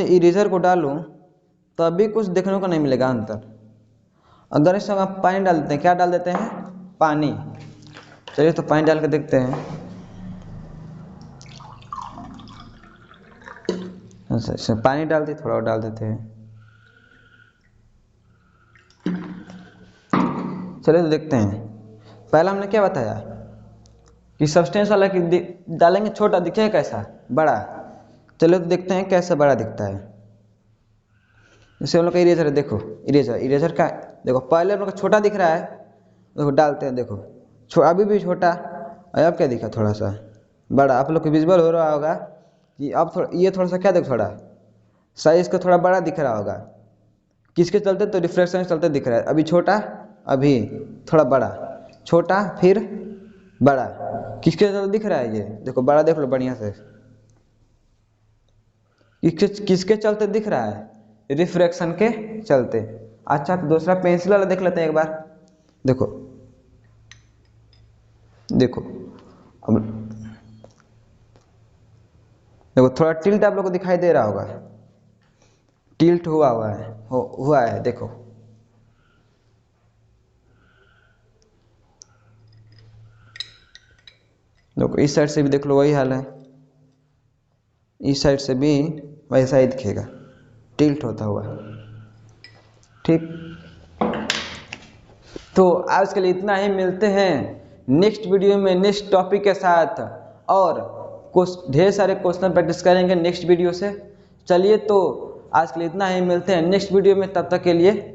इरेजर को डालूँ तो अभी कुछ देखने को नहीं मिलेगा अंतर। अगर इसमें आप पानी डाल देते हैं, क्या डाल देते हैं, पानी। चलिए तो पानी डाल के देखते हैं। अच्छा, पानी डालते थोड़ा और डाल देते हैं। चलिए तो देखते हैं। पहला हमने क्या बताया कि सब्सटेंस वाला कि डालेंगे छोटा दिखेगा कैसा, बड़ा। चलिए तो देखते हैं कैसे बड़ा दिखता है। जैसे हम लोग का इरेजर है, देखो इरेजर का देखो, पहले हम लोग का छोटा दिख रहा है, देखो डालते हैं, देखो अभी भी छोटा, और अब क्या दिखा, थोड़ा सा बड़ा। आप लोग को विजुअल हो रहा होगा कि अब ये थोड़ा सा क्या देखो, थोड़ा साइज का थोड़ा बड़ा दिख रहा होगा। किसके चलते, तो रिफ्लेक्शन के चलते दिख रहा है। अभी छोटा, अभी थोड़ा बड़ा, छोटा फिर बड़ा। किसके चलते दिख रहा है, ये देखो बड़ा, देख लो बढ़िया से, किसके चलते दिख रहा है, रिफ्रैक्शन के चलते। अच्छा, तो दूसरा पेंसिल वाला देख लेते हैं एक बार। देखो अब देखो थोड़ा टिल्ट आप लोग को दिखाई दे रहा होगा, टिल्ट हुआ है देखो। इस साइड से भी देख लो वही हाल है, इस साइड से भी वैसा ही दिखेगा, टिल्ट होता हुआ। ठीक, तो आज के लिए इतना ही। मिलते हैं नेक्स्ट वीडियो में नेक्स्ट टॉपिक के साथ, और कुछ ढेर सारे क्वेश्चन प्रैक्टिस करेंगे नेक्स्ट वीडियो से। चलिए तो आज के लिए इतना ही, मिलते हैं नेक्स्ट वीडियो में, तब तक के लिए